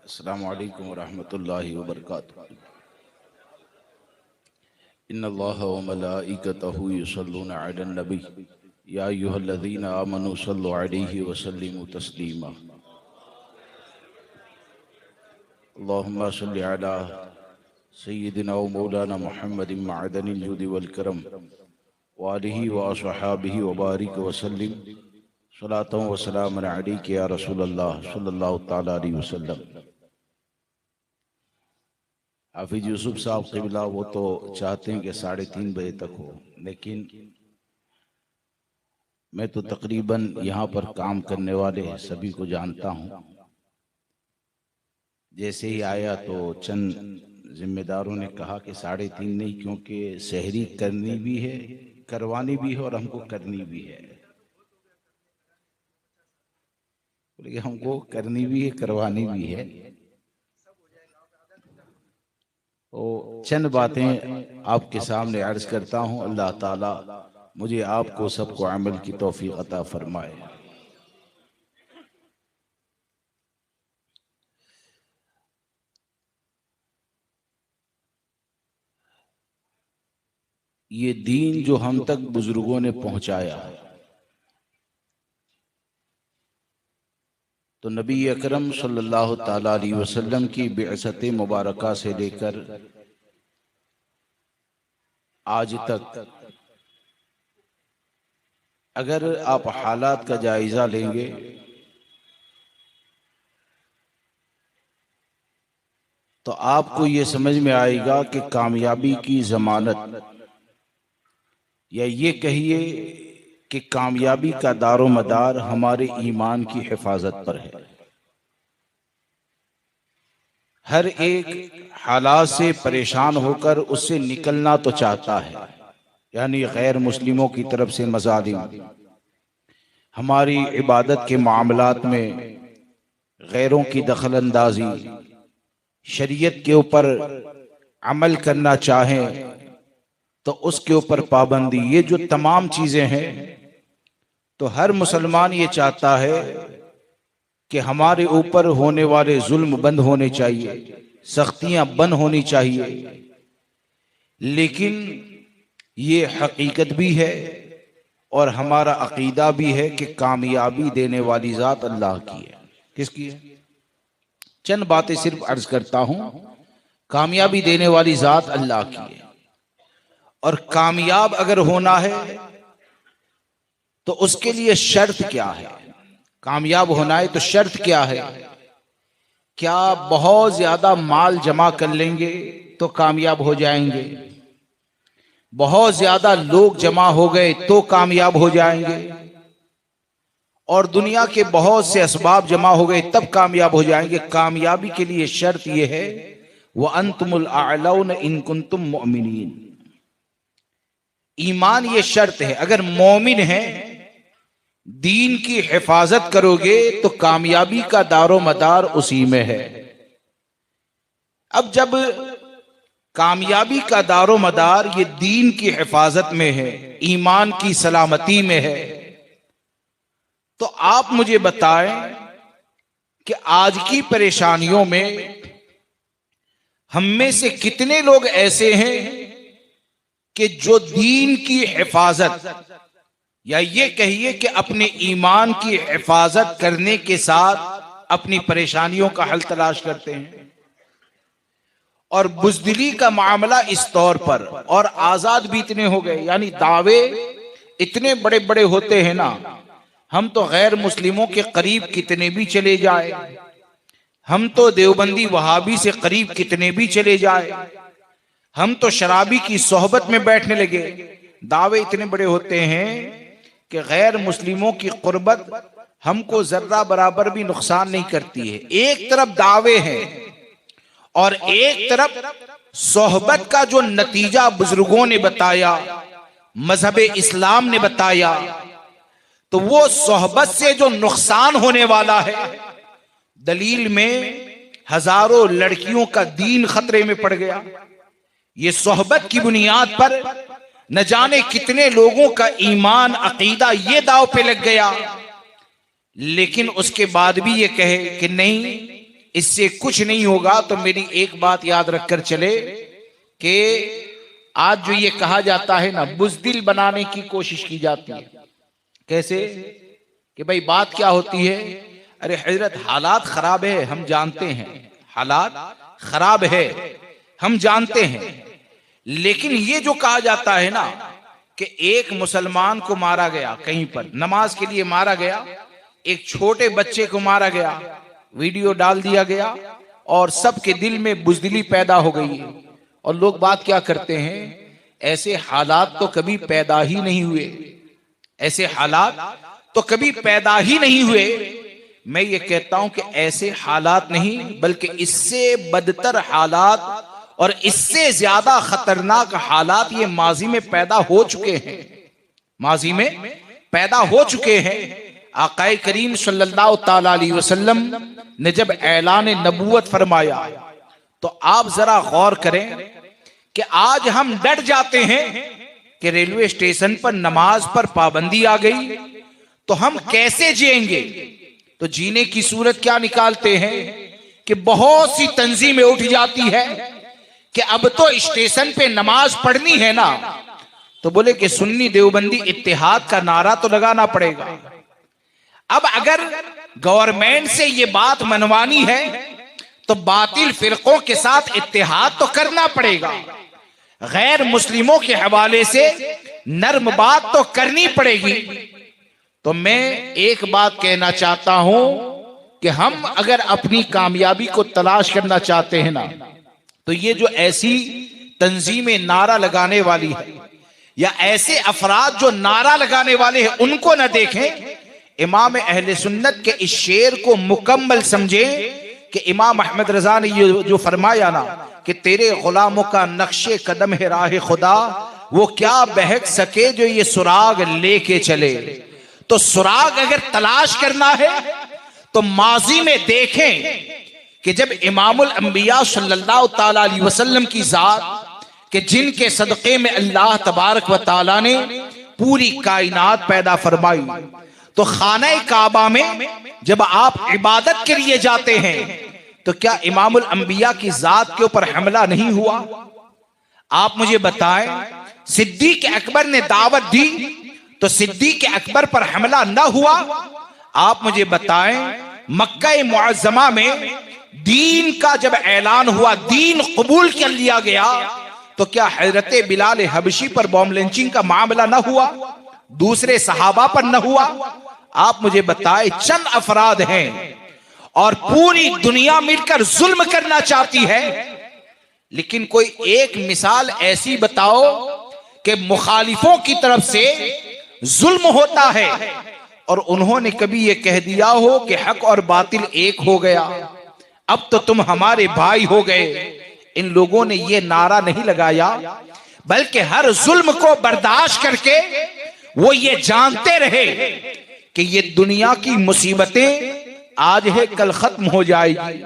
अस्सलामु अलैकुम वरहमतुल्लाहि वबरकातुहू। इन्नल्लाह व मलाइकतहु युसल्लूना अलन नबी या अय्युहल्लज़ीना आमनू सल्लु अलैहि व सल्लिमू तस्लीमा। अल्लाहुम्मा सल्लि अला सय्यिदिना व मौलाना मुहम्मदिन मअदनिल जुदी वल करम व आलिहि व अस्हाबिहि व बारिक व सल्लिम सलातन व सलामन अलैका या रसूलल्लाह सल्लल्लाहु तआला अलैहि वसल्लम। हाफिज यूसुफ साहब क़िबला वो तो चाहते हैं कि 3:30 बजे तक हो, लेकिन मैं तो तकरीबन यहाँ पर काम करने वाले सभी को जानता हूँ। जैसे ही आया तो चंद जिम्मेदारों ने कहा कि 3:30 नहीं, क्योंकि सहरी करनी भी है, करवानी भी है और हमको करनी भी है। बोले हमको करनी भी है, करवानी भी है। तो चंद बातें आपके सामने अर्ज करता हूँ। अल्लाह ताला मुझे आपको सबको अमल की तौफीक अता फरमाए। ये दीन जो हम तक बुजुर्गों ने पहुंचाया, तो नबी अकरम सल्लल्लाहु ताला अलैहि वसल्लम की बिअसत मुबारका से लेकर आज तक अगर आप हालात का जायजा लेंगे तो आपको ये समझ में आएगा कि कामयाबी की जमानत, या ये कहिए कि कामयाबी का दारो मदार हमारे ईमान की हिफाजत पर है। हर एक हालात से परेशान होकर उससे निकलना तो चाहता है, यानी गैर मुस्लिमों की तरफ से मज़ालिम, हमारी इबादत के मामलात में गैरों की दखल अंदाजी, शरीयत के ऊपर अमल करना चाहें तो उसके ऊपर पाबंदी, ये जो तमाम चीजें हैं, तो हर मुसलमान ये चाहता है कि हमारे ऊपर होने वाले जुल्म बंद होने चाहिए, सख्तियां बंद होनी चाहिए। लेकिन ये हकीकत भी है और हमारा अकीदा भी है कि कामयाबी देने वाली जात अल्लाह की है। किसकी है? चंद बातें सिर्फ अर्ज करता हूं। कामयाबी देने वाली जात अल्लाह की है, और कामयाब अगर होना है तो उसके लिए शर्त क्या है? कामयाब होना है तो शर्त क्या है? क्या बहुत ज्यादा माल जमा कर लेंगे तो कामयाब हो जाएंगे? बहुत ज्यादा लोग जमा हो गए तो कामयाब हो जाएंगे? और दुनिया के बहुत से असबाब जमा हो गए तब कामयाब हो जाएंगे? कामयाबी के लिए शर्त यह है, व अंतुमुल आलौन इन कुंतुम मुमिनीन। ईमान ये शर्त है। अगर मोमिन है, दीन की हिफाजत करोगे तो कामयाबी का दारो मदार उसी में है। अब जब कामयाबी का दारो मदार ये दीन की हिफाजत में है, ईमान की सलामती में है, तो आप मुझे बताएं कि आज की परेशानियों में हम में से कितने लोग ऐसे हैं कि जो दीन की हिफाजत, या ये कहिए कि अपने ईमान की हिफाजत करने के साथ अपनी परेशानियों का हल तलाश करते हैं। और बुज़दिली का मामला इस तौर पर, और आजाद भी इतने हो गए, यानी दावे इतने बड़े बड़े होते हैं ना। हम तो गैर मुस्लिमों के करीब कितने भी चले जाए, हम तो देवबंदी वहाबी से करीब कितने भी चले जाए, हम तो शराबी की सोहबत में बैठने लगे, दावे इतने बड़े होते हैं कि गैर मुस्लिमों की कुर्बत हमको जर्रा बराबर भी नुकसान नहीं करती है। एक तरफ दावे हैं और एक तरफ सोहबत का जो नतीजा बुजुर्गों ने बताया, मजहब इस्लाम ने बताया, तो वो सोहबत से जो नुकसान होने वाला है, दलील में हजारों लड़कियों का दीन खतरे में पड़ गया। ये सोहबत की बुनियाद पर न जाने कितने लोगों का ईमान अकीदा ये दाव पे लग गया। लेकिन उसके बाद भी ये कहे कि नहीं, इससे कुछ नहीं होगा। तो मेरी एक बात याद रखकर चले कि आज जो ये कहा जाता है ना, बुज़दिल बनाने की कोशिश की जाती है। कैसे? कि भाई बात क्या होती है, अरे हजरत हालात खराब है, हम जानते हैं, हालात खराब है हम जानते हैं, लेकिन ये जो कहा जाता है ना कि एक मुसलमान को मारा गया, कहीं पर नमाज के लिए मारा गया, एक छोटे बच्चे को मारा गया, वीडियो डाल दिया गया और सबके दिल में बुज़दिली पैदा हो गई है। और लोग बात क्या करते हैं, ऐसे हालात तो कभी पैदा ही नहीं हुए, ऐसे हालात तो कभी पैदा ही नहीं हुए। मैं ये कहता हूं कि ऐसे हालात नहीं, बल्कि इससे बदतर हालात और इससे ज्यादा खतरनाक हालात ये माजी में पैदा हो चुके हैं, माजी में पैदा हो चुके हैं। आकाए करीम सल्लल्लाहु ताला अलैहि वसल्लम ने जब ऐलान नबूवत फरमाया तो आप जरा गौर करें कि आज हम डर जाते हैं कि रेलवे स्टेशन पर नमाज पर पाबंदी आ गई तो हम कैसे जिएंगे। तो जीने की सूरत क्या निकालते हैं कि बहुत सी तंजीमें उठ जाती है कि अब तो स्टेशन पे नमाज पढ़नी है ना, तो बोले कि सुन्नी देवबंदी इत्तेहाद का नारा तो लगाना पड़ेगा। अब अगर गवर्नमेंट से ये बात मनवानी है तो बातिल फिरकों के साथ इत्तेहाद तो करना पड़ेगा, गैर मुस्लिमों के हवाले से नर्म बात तो करनी पड़ेगी। तो मैं एक बात कहना चाहता हूं कि हम अगर अपनी कामयाबी को तलाश करना चाहते हैं ना, तो ये जो ऐसी तंजीमें नारा लगाने वाली है या ऐसे अफराद जो नारा लगाने वाले हैं उनको न देखें। इमाम अहले सुन्नत के इस शेर को मुकम्मल समझे कि इमाम अहमद रजा ने ये जो फरमाया ना कि तेरे गुलामों का नक्शे कदम है राह खुदा, वो क्या बहक सके जो ये सुराग लेके चले। तो सुराग अगर तलाश करना है तो माजी में देखें कि जब इमामुल अंबिया सल्लल्लाहु ताला अलैहि वसल्लम की जात कि जिनके सदक़े में अल्लाह तबारक व ताला ने पूरी कायनात पैदा फरमाई, तो खाना काबा में जब आप इबादत के लिए जाते हैं तो क्या इमामुल अंबिया की जात के ऊपर हमला नहीं हुआ? आप मुझे बताएं, सिद्दीक अकबर ने दावत दी तो सिद्दीक अकबर पर हमला न हुआ? आप मुझे बताएं, मक्का मुअज़्ज़मा में दीन का जब ऐलान हुआ, दीन कबूल कर लिया गया, तो क्या हजरत बिलाल हबशी पर बॉम्ब लॉन्चिंग का मामला न हुआ? दूसरे सहाबा पर न हुआ? आप मुझे बताएं, चंद अफराद हैं और पूरी दुनिया मिलकर जुल्म करना चाहती है, लेकिन कोई एक मिसाल ऐसी बताओ कि मुखालिफों की तरफ से जुल्म होता है और उन्होंने कभी ये कह दिया हो कि हक और बातिल एक हो गया, अब तो तुम हमारे भाई हो गए। इन लोगों ने ये नारा नहीं लगाया, बल्कि हर जुल्म को बर्दाश्त करके वो ये जानते रहे कि ये दुनिया की मुसीबतें आज है कल खत्म हो जाएगी,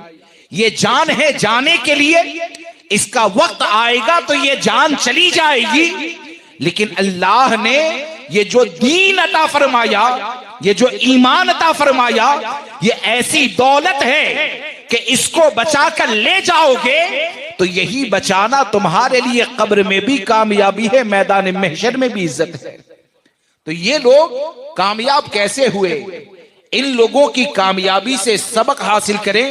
ये जान है जाने के लिए, इसका वक्त आएगा तो ये जान चली जाएगी। लेकिन अल्लाह ने ये जो दीन अता फरमाया, ये जो ईमान अता फरमाया, ये ऐसी दौलत है कि इसको बचा कर ले जाओगे तो यही बचाना तुम्हारे लिए कब्र में भी कामयाबी है, मैदान महशर में भी इज्जत है। तो ये लोग कामयाब कैसे हुए? इन लोगों की कामयाबी से सबक हासिल करें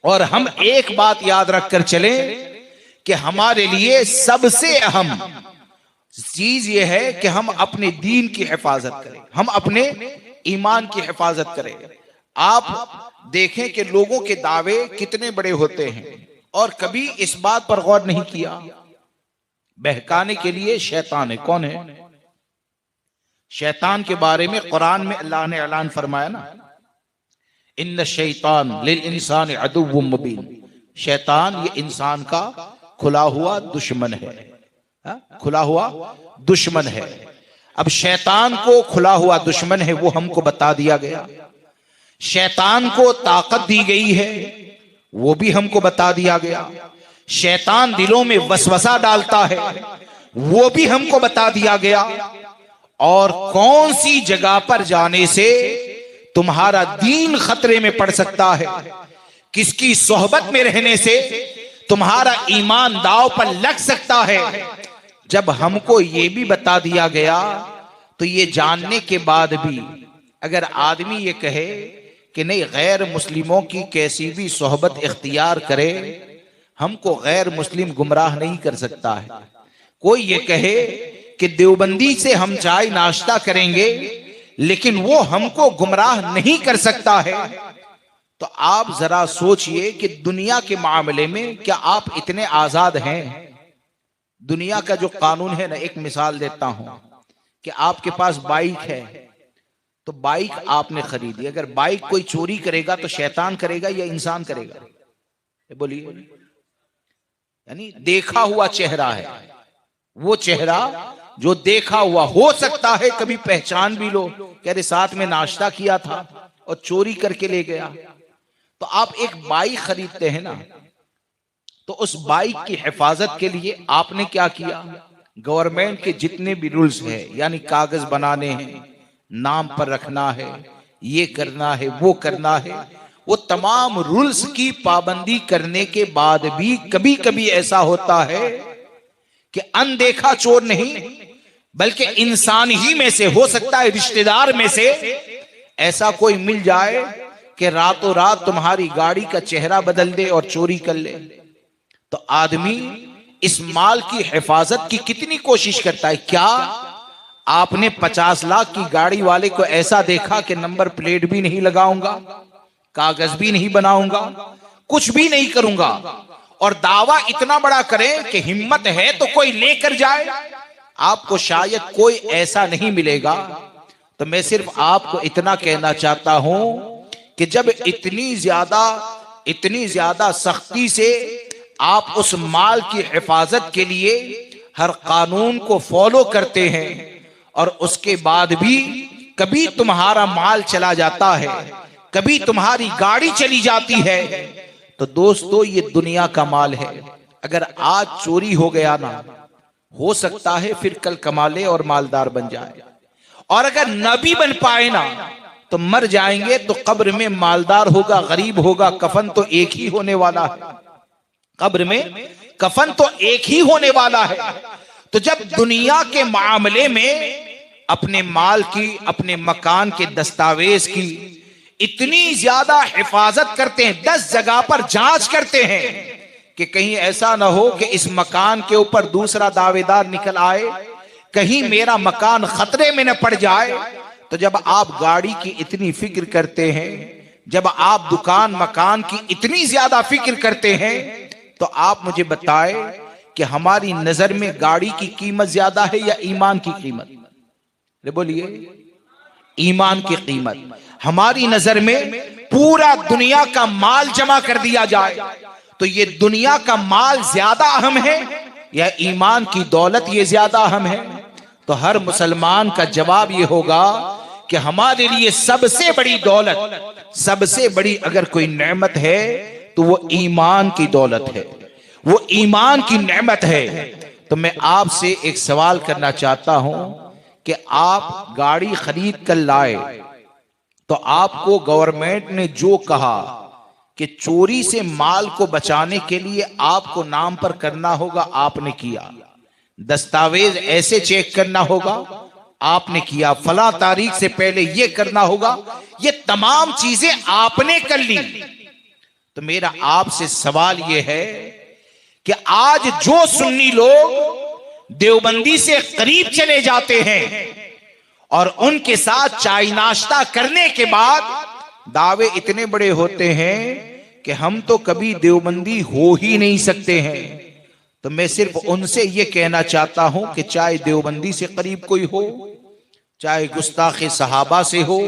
और हम एक बात याद रखकर चलें कि हमारे लिए सबसे अहम चीज यह है कि हम अपने दीन की हिफाजत करें, हम अपने ईमान की हिफाजत करें। आप देखें कि लोगों के दावे कितने बड़े होते हैं और कभी इस बात पर गौर नहीं किया, बहकाने के लिए शैतान है। कौन है? शैतान के बारे में कुरान में अल्लाह ने ऐलान फरमाया ना, इन्न शैतान लिल इंसान अदुव्वुम मुबीन। शैतान ये इंसान का खुला हुआ दुश्मन है, खुला हुआ दुश्मन है। अब शैतान को खुला हुआ दुश्मन है वो हमको बता दिया गया, शैतान को ताकत दी गई है वो भी हमको बता दिया गया, शैतान दिलों में वसवसा डालता है वो भी हमको बता दिया गया, और कौन सी जगह पर जाने से तुम्हारा दीन खतरे में पड़ सकता है, किसकी सोहबत में रहने से तुम्हारा ईमान दांव पर लग सकता है। जब हमको ये भी बता दिया गया तो ये जानने के बाद भी अगर आदमी ये कहे कि नहीं, गैर मुस्लिमों की कैसी भी सोहबत इख्तियार करे, हमको गैर मुस्लिम गुमराह नहीं कर सकता है। कोई ये कहे कि देवबंदी से हम चाय नाश्ता करेंगे लेकिन वो हमको गुमराह नहीं कर सकता है, तो आप जरा सोचिए कि दुनिया के मामले में क्या आप इतने आजाद हैं? दुनिया का जो कानून है ना, एक मिसाल देता हूं कि आपके पास बाइक है, तो बाइक आपने खरीदी, अगर बाइक कोई चोरी करेगा तो शैतान करेगा या इंसान करेगा? बोलिए। यानी देखा हुआ चेहरा है, वो चेहरा जो देखा हुआ, हो सकता है कभी पहचान भी लो, कह रहे साथ में नाश्ता किया था और चोरी करके ले गया। तो आप एक बाइक खरीदते हैं ना, तो उस बाइक की हिफाजत के लिए आपने क्या किया? गवर्नमेंट के जितने भी रूल्स है, यानी कागज बनाने हैं, नाम पर रखना है, ये करना है, वो करना है, वो तमाम रूल्स की पाबंदी करने के बाद भी कभी कभी ऐसा होता है कि अनदेखा चोर नहीं बल्कि इंसान ही में से, हो सकता है रिश्तेदार में से, ऐसा कोई मिल जाए कि रातों रात तुम्हारी गाड़ी का चेहरा बदल दे और चोरी कर ले। तो आदमी इस माल की हिफाजत की कितनी कोशिश करता है। क्या आपने 50 लाख की गाड़ी वाले को ऐसा देखा कि नंबर प्लेट भी नहीं लगाऊंगा, कागज भी नहीं बनाऊंगा, कुछ भी नहीं करूंगा, और दावा इतना बड़ा करें कि हिम्मत है तो कोई लेकर जाए? आपको शायद कोई ऐसा नहीं मिलेगा। तो मैं सिर्फ आपको इतना कहना चाहता हूं कि जब इतनी ज्यादा सख्ती से आप उस माल की हिफाजत के लिए हर कानून को फॉलो करते हैं और उसके बाद भी कभी तुम्हारा माल चला जाता है, कभी तुम्हारी गाड़ी चली जाती है, तो दोस्तों ये दुनिया का माल है। अगर आज चोरी हो गया ना, हो सकता है फिर कल कमा ले और मालदार बन जाए, और अगर न भी बन पाए ना तो मर जाएंगे तो कब्र में मालदार होगा, गरीब होगा, कफन तो एक ही होने वाला है। कब्र में कफन तो एक ही होने वाला है। तो जब दुनिया के मामले में अपने माल की, अपने मकान के दस्तावेज की इतनी ज्यादा हिफाजत करते हैं, 10 जगह पर जांच करते हैं कि कहीं ऐसा ना हो कि इस मकान के ऊपर दूसरा दावेदार निकल आए, कहीं मेरा मकान खतरे में न पड़ जाए। तो जब आप गाड़ी की इतनी फिक्र करते हैं, जब आप दुकान मकान की इतनी ज्यादा फिक्र करते हैं, तो आप मुझे बताएं कि हमारी नजर में गाड़ी की कीमत ज्यादा है या ईमान की कीमत? बोलिए। ईमान की कीमत। हमारी नजर में पूरा दुनिया का माल जमा कर दिया जाए तो ये दुनिया का माल ज्यादा अहम है या ईमान की दौलत ये ज्यादा अहम है? तो हर मुसलमान का जवाब ये होगा कि हमारे लिए सबसे बड़ी दौलत, सबसे बड़ी अगर कोई नेमत है तो वो ईमान की दौलत है, वो ईमान की नेमत है। तो मैं आपसे एक सवाल करना चाहता हूं कि आप गाड़ी खरीद कर लाए तो आपको गवर्नमेंट ने जो कहा कि चोरी से माल को बचाने के लिए आपको नाम पर करना होगा, आपने किया। दस्तावेज ऐसे चेक करना होगा, आपने किया। फला तारीख से पहले ये करना होगा, ये तमाम चीजें आपने कर ली। तो मेरा आपसे सवाल ये है कि आज जो सुन्नी लोग देवबंदी से करीब चले जाते हैं और उनके साथ चाय नाश्ता करने के बाद दावे इतने बड़े होते हैं कि हम तो कभी देवबंदी हो ही नहीं सकते हैं, तो मैं सिर्फ उनसे ये कहना चाहता हूं कि चाहे देवबंदी से करीब कोई हो, चाहे गुस्ताखे सहाबा से हो,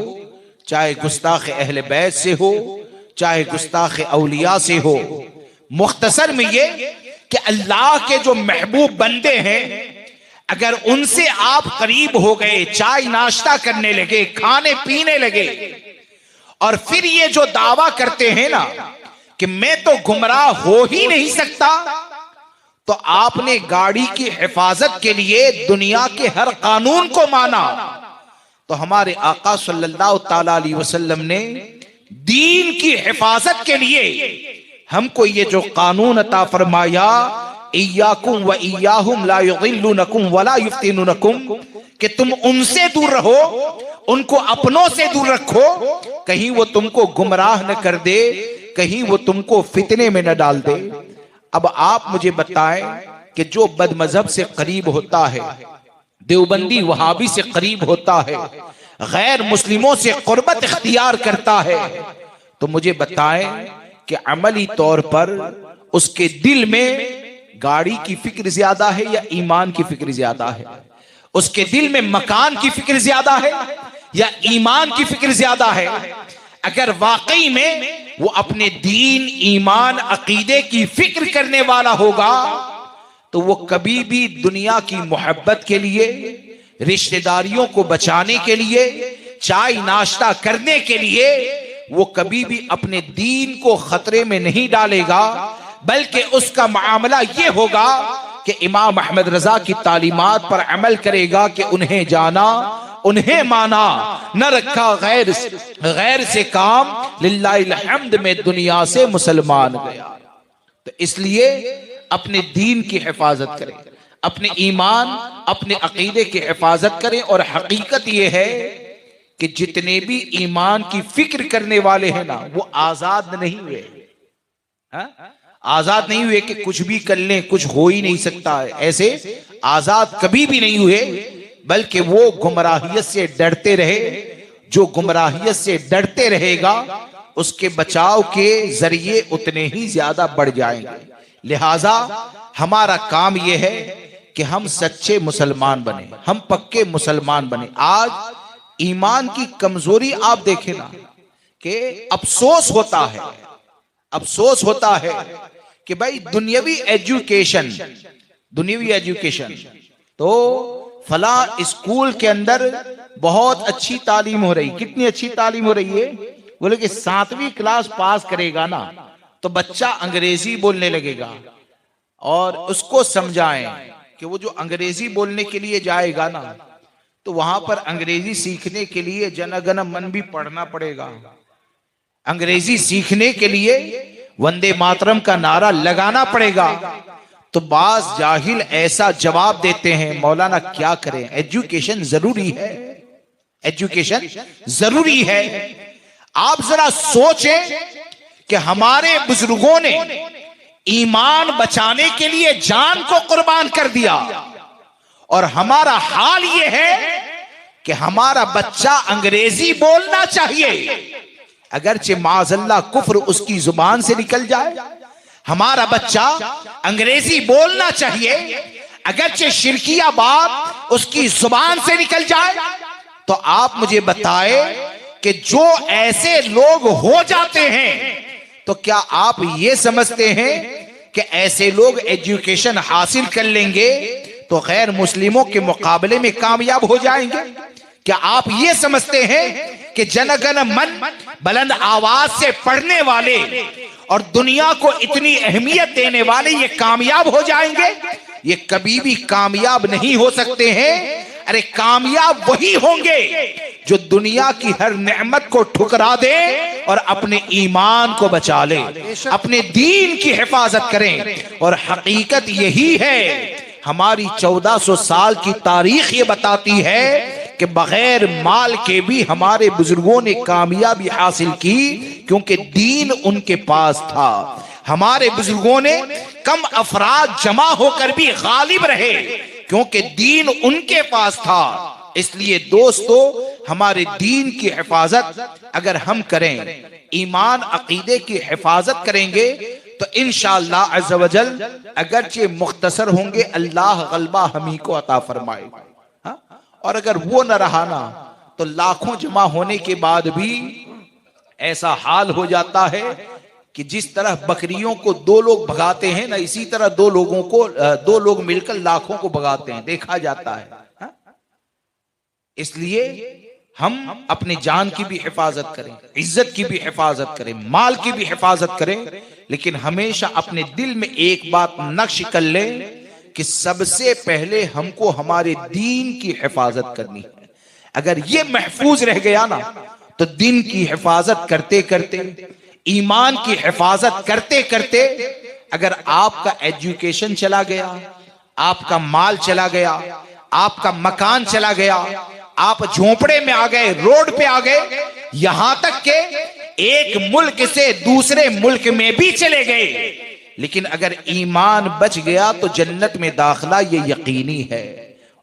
चाहे गुस्ताखे अहले बैत से हो, चाहे गुस्ताखे औलिया से हो, मुख्तसर में ये कि अल्लाह के जो महबूब बंदे हैं अगर उनसे आप करीब हो गए, चाय नाश्ता करने लगे, खाने पीने लगे, और फिर ये जो दावा करते हैं ना कि मैं तो गुमराह हो ही नहीं सकता, तो आपने गाड़ी की हिफाजत के लिए दुनिया के हर कानून को माना। तो हमारे आका सल्लल्लाहु ताला अलैहि वसल्लम ने दीन की हिफाजत के लिए हमको ये जो कानून अता फरमाया, इय्याकुम व इय्याहुम ला युदिल्लुनकुम वला युफ्तिनुनकुम, कि तुम उनसे दूर रहो, उनको अपनों से दूर रखो, कहीं वो तुमको गुमराह न कर दे, कहीं वो तुमको फितने में न डाल दे। अब आप मुझे बताएं कि जो बदमजहब से करीब होता है, देवबंदी वहाबी से करीब होता है, गैर मुस्लिमों से कुर्बत इख्तियार करता है, तो मुझे बताएं कि अमली तौर पर उसके दिल में गाड़ी की फिक्र ज्यादा है या ईमान की फिक्र ज्यादा है? उसके दिल में मकान की फिक्र ज्यादा है या ईमान की फिक्र ज्यादा है? अगर वाकई में वो अपने दीन, ईमान, अकीदे की फिक्र करने वाला होगा तो वो कभी भी दुनिया की मोहब्बत के लिए, रिश्तेदारियों को बचाने के लिए, चाय नाश्ता करने के लिए वो कभी भी अपने दीन को खतरे में नहीं डालेगा, बल्कि उसका मामला ये होगा कि इमाम अहमद रजा की तालीमात पर अमल करेगा कि उन्हें जाना, उन्हें माना, न रखा गैर से काम, लिल्लाहिल हम्द में दुनिया से मुसलमान गया। तो इसलिए अपने दीन की हिफाजत करें, अपने ईमान, अपने अकीदे की हिफाजत करें। और हकीकत यह है कि जितने भी ईमान की फिक्र करने वाले हैं ना, वो आजाद नहीं हुए। आजाद नहीं हुए कि कुछ भी कर लें, कुछ हो ही नहीं सकता है, ऐसे आजाद कभी भी नहीं हुए, बल्कि वो गुमराहियत से डरते रहे। जो गुमराहियत से डरते रहेगा उसके बचाव के जरिए उतने ही ज्यादा बढ़ जाएंगे। लिहाजा हमारा काम यह है कि हम सच्चे मुसलमान बने, हम पक्के मुसलमान बने। आज ईमान की कमजोरी आप देखें ना, कि अफसोस होता है कि भाई दुनियावी एजुकेशन तो फला स्कूल के अंदर बहुत अच्छी तालीम हो रही। कितनी अच्छी तालीम हो रही है? बोले कि 7वीं क्लास पास करेगा ना तो बच्चा अंग्रेजी बोलने लगेगा, और उसको समझाएं कि वो जो अंग्रेजी बोलने के लिए जाएगा ना, तो वहां पर अंग्रेजी सीखने के लिए जनगण मन भी पढ़ना पड़ेगा। अंग्रेजी सीखने के लिए वंदे मातरम का नारा लगाना पड़ेगा। तो बाज जाहिल ऐसा जवाब देते हैं, मौलाना क्या करें, एजुकेशन जरूरी है, एजुकेशन जरूरी है। आप जरा सोचें कि हमारे बुजुर्गों ने ईमान बचाने के लिए जान को कुर्बान कर दिया, और हमारा हाल यह है कि हमारा बच्चा अंग्रेजी बोलना चाहिए, अगरचे माज़अल्लाह कुफ्र उसकी जुबान से निकल जाए। हमारा बच्चा अंग्रेजी बोलना चाहिए, अगरचे शिरकिया बात उसकी जुबान से निकल जाए। तो आप मुझे बताएं कि जो ऐसे लोग हो जाते हैं, तो क्या आप ये समझते हैं कि ऐसे लोग एजुकेशन हासिल कर लेंगे तो गैर मुस्लिमों के मुकाबले में कामयाब हो जाएंगे? क्या आप ये समझते हैं कि जनगण मन बुलंद आवाज से पढ़ने वाले और दुनिया को इतनी अहमियत देने वाले ये कामयाब हो जाएंगे? ये कभी भी कामयाब नहीं हो सकते हैं। अरे कामयाब वही होंगे जो दुनिया की हर नेमत को ठुकरा दे और अपने ईमान को बचा ले, अपने दीन की हिफाजत करें। और हकीकत यही है, हमारी 1400 साल की तारीख ये बताती है कि बगैर माल के भी हमारे बुजुर्गों ने कामयाबी हासिल की, क्योंकि दीन उनके पास था। हमारे बुजुर्गों ने कम अफराद जमा होकर भी गालिब रहे, क्योंकि दीन उनके पास था। इसलिए दोस्तों, हमारे दीन की हिफाजत अगर हम करें, ईमान अकीदे की हिफाजत करेंगे, तो इंशाअल्लाह अज़्ज़ व जल अगरचे मुख्तसर होंगे, अल्लाह गलबा हमी को अता फरमाएगा। और अगर वो न रहा ना, तो लाखों जमा होने के बाद भी ऐसा हाल हो जाता है कि जिस तरह बकरियों को 2 लोग भगाते हैं ना, इसी तरह 2 लोग मिलकर लाखों को भगाते हैं, देखा जाता है। इसलिए हम अपनी जान की भी हिफाजत करें, इज्जत की भी हिफाजत करें, माल की भी हिफाजत करें, लेकिन हमेशा अपने दिल में एक बात नक्श कर लें कि सबसे पहले हमको हमारे दीन की हिफाजत करनी है। अगर ये महफूज रह गया ना, तो दिन की हिफाजत करते करते, ईमान की हिफाजत करते करते अगर आपका एजुकेशन चला गया, आपका माल चला गया, आपका मकान चला गया, आप झोपड़े में आ गए, रोड पे आ गए, यहां तक के एक मुल्क से दूसरे मुल्क में भी चले गए, लेकिन अगर ईमान बच गया तो जन्नत में दाखिला ये यकीनी है।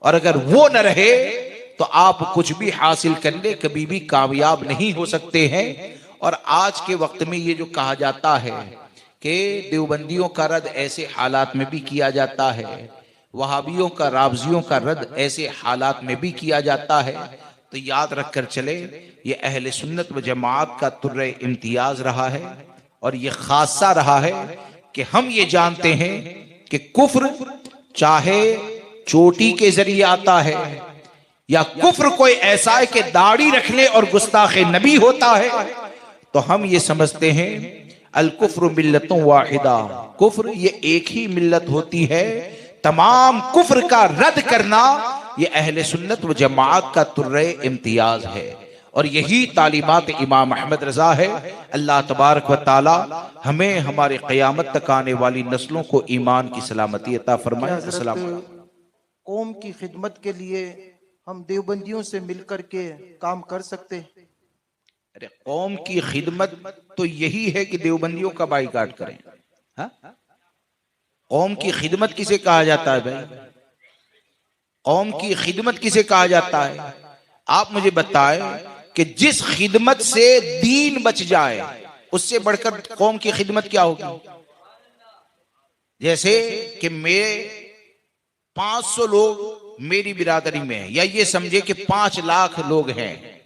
और अगर वो न रहे तो आप कुछ भी हासिल करने कभी भी कामयाब नहीं हो सकते हैं। और आज के वक्त में ये जो कहा जाता है कि देवबंदियों का रद्द ऐसे हालात में भी किया जाता है, वहाबियों का, रावजियों का रद्द ऐसे हालात में भी किया जाता है, तो याद रखकर चले ये अहले सुन्नत व जमात का तुर्रे इम्तियाज रहा है और ये खासा रहा है कि हम ये जानते हैं कि कुफ्र चाहे चोटी के जरिए आता है या कुफ्र कोई ऐसा है कि दाढ़ी रखने और गुस्ताखे नबी होता है, तो हम ये समझते हैं अल कुफ्र मिल्लतों वाहिदा, कुफ्र ये एक ही मिल्लत होती है। तमाम कुफ्र का रद्द करना ये अहले सुन्नत व जमात का तुर्रे इम्तियाज है और यही तालीमात इमाम अहमद रजा है। अल्लाह तबारक व ताला हमें हमारे क़यामत तक आने वाली नस्लों को ईमान की सलामती अता फरमाए। अस्सलाम। कौम की खिदमत के लिए हम देवबंदियों से मिलकर के काम कर सकते हैं? अरे कौम की खिदमत तो यही है कि देवबंदियों का बाइकाट करें। हाँ? कौम की खिदमत किसे कहा जाता है भाई? कौम की खिदमत किसे कहा जाता है? आप मुझे बताएं कि जिस खिदमत से दीन बच जाए उससे बढ़कर कौम की खिदमत क्या होगी? जैसे कि मेरे 500 लोग मेरी बिरादरी में है, या ये समझे कि 5 लाख लोग हैं,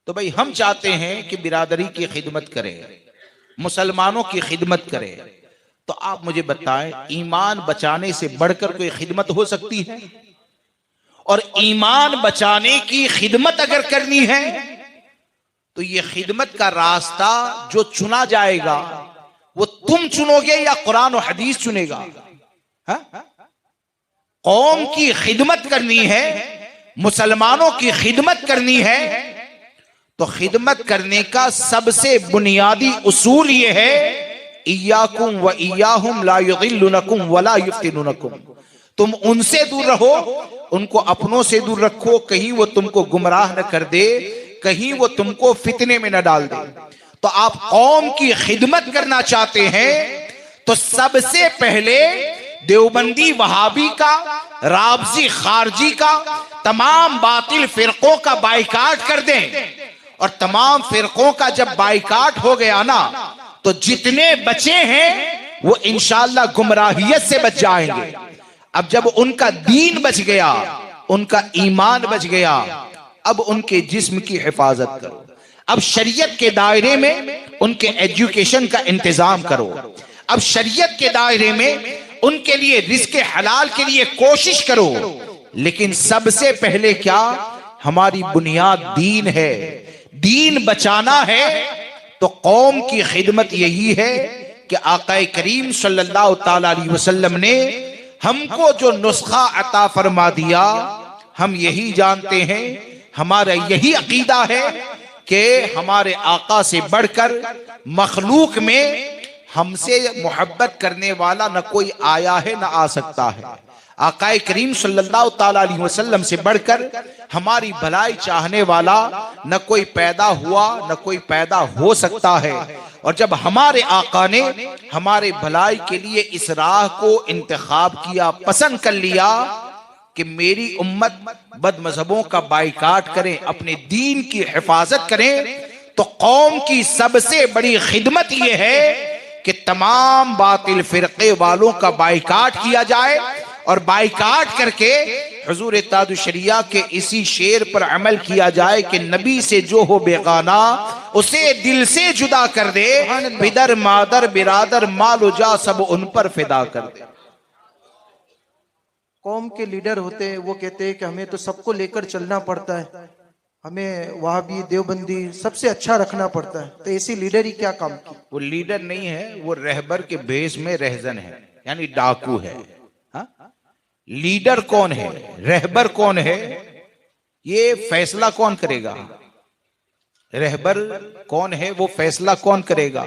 तो भाई हम चाहते हैं कि बिरादरी की खिदमत करें, मुसलमानों की खिदमत करें, तो आप मुझे बताएं ईमान बचाने से बढ़कर कोई खिदमत हो सकती है? और ईमान बचाने की खिदमत अगर करनी है तो ये खिदमत का रास्ता जो चुना जाएगा वो तुम चुनोगे या कुरान और हदीस चुनेगा? हाँ? कौम की खिदमत करनी है, मुसलमानों की खिदमत करनी है, तो खिदमत करने का सबसे बुनियादी उसूल ये है इय्याकुम व इय्याहुम ला युदिल्लुनकुम वला युफ्तिनुनकुम। तुम उनसे दूर रहो, उनको अपनों से दूर रखो, कहीं वो तुमको गुमराह न कर दे, कहीं वो तुमको फितने में न डाल दे। तो आप कौम की खिदमत करना चाहते हैं तो सबसे पहले देवबंदी वहाबी का, रावजी खारजी का, तमाम बातिल फिरकों का बाइकाट कर दें। और तमाम फिरकों का जब बाइकाट हो गया ना तो जितने बचे हैं वो इंशाअल्लाह गुमराहियत से बच जाएंगे। अब जब उनका दीन बच गया, उनका ईमान बच गया, अब उनके जिस्म की हिफाजत करो, अब शरीयत के दायरे में उनके एजुकेशन का इंतजाम करो, अब शरीयत के दायरे में उनके लिए रिज़्क़ हलाल के लिए कोशिश करो। लेकिन सबसे पहले क्या? हमारी बुनियाद दीन है, दीन बचाना है, तो कौम की खिदमत यही है कि आक़ाए करीम सल्लल्लाहु ताला अलैहि वसल्लम ने हमको जो नुस्खा अता फरमा दिया, हम यही जानते हैं, हमारा यही अकीदा है कि हमारे आका से बढ़कर मखलूक में हमसे मोहब्बत करने वाला न कोई आया है न आ सकता है। आकाए करीम सल्लल्लाहु ताला अलैहि वसल्लम से बढ़कर हमारी भलाई चाहने वाला न कोई पैदा हुआ न कोई पैदा हो सकता है। और जब हमारे आका ने हमारे भलाई के लिए इस राह को इंतखाब किया, पसंद कर लिया कि मेरी उम्मत बदमज़हबों का बाइकाट करें, अपने दीन की हिफाजत करें, तो कौम की सबसे बड़ी खिदमत यह है कि तमाम बातिल फिरके वालों का बाइकाट किया जाए और बाइकाट करके हुजूर ताजुश शरिया के इसी शेर पर अमल किया जाए कि नबी से जो हो बेगाना उसे दिल से जुदा कर दे, पिदर मादर बिरादर मालो जा सब उन पर फिदा कर दे। कौम के लीडर होते हैं, वो कहते हैं कि हमें तो सबको लेकर चलना पड़ता है, हमें वहाबी देवबंदी सबसे अच्छा रखना पड़ता है, तो ऐसी लीडर ही क्या काम की? वो लीडर नहीं है, वो रहबर के भेष में रहजन है, यानी डाकू है। हा? लीडर कौन है, रहबर कौन है, ये फैसला कौन करेगा? रहबर कौन है वो फैसला कौन करेगा?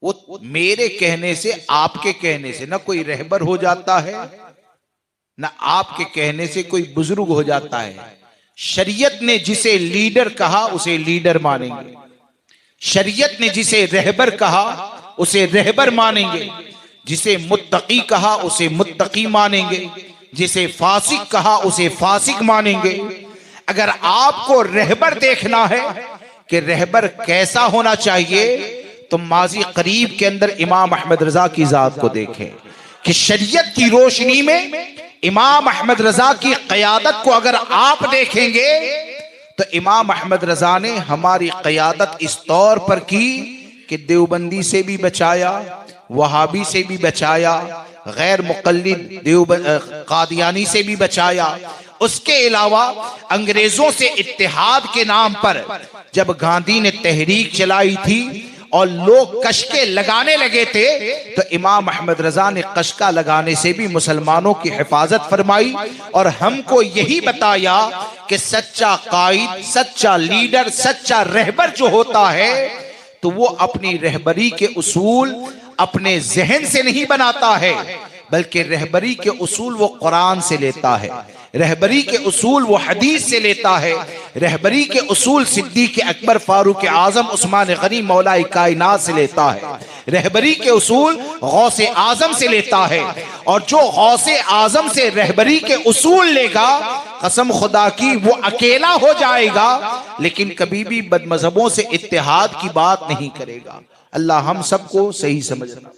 वो मेरे कहने से, आपके कहने से ना कोई रहबर हो जाता है, ना आपके कहने से कोई बुजुर्ग हो जाता है। शरीयत ने जिसे लीडर कहा उसे लीडर मानेंगे, शरीयत ने जिसे रहबर कहा उसे रहबर मानेंगे, जिसे मुत्तकी कहा उसे मुत्तकी मानेंगे, जिसे फासिक कहा उसे फासिक मानेंगे। अगर आपको रहबर देखना है कि रहबर कैसा होना चाहिए, तो माजी करीब के अंदर इमाम अहमद रजा की जात को देखें कि शरीयत की रोशनी में इमाम अहमद रजा की क़यादत को अगर आप देखेंगे तो इमाम अहमद रजा ने हमारी क़यादत इस तौर पर की कि देवबंदी से भी बचाया, वहाबी से भी बचाया, गैर मुक़ल्लिद कादियानी से भी बचाया। उसके अलावा अंग्रेजों से इत्तेहाद के नाम पर जब गांधी ने तहरीक चलाई थी और लोग कशके लगाने लगे थे, तो इमाम अहमद रजा ने कशका लगाने से भी मुसलमानों की हिफाजत फरमाई और हमको यही बताया कि सच्चा कायद, सच्चा लीडर, सच्चा रहबर जो होता है तो वो अपनी रहबरी के उसूल अपने जहन से नहीं बनाता है, बल्कि रहबरी के उसूल वो कुरान से लेता है, रहबरी के उसूल वो हदीस से लेता है, रहबरी के उसूल सिद्दीक़ अकबर, फारूक आजम, उस्मान गनी, मौला कायनात से लेता है, रहबरी के उसूल गौसे आजम से लेता है। और जो गौसे आजम से रहबरी के उसूल लेगा, कसम खुदा की वो अकेला हो जाएगा, लेकिन कभी भी बदमजहबों से इत्तेहाद की बात नहीं करेगा। अल्लाह हम सबको सही समझना।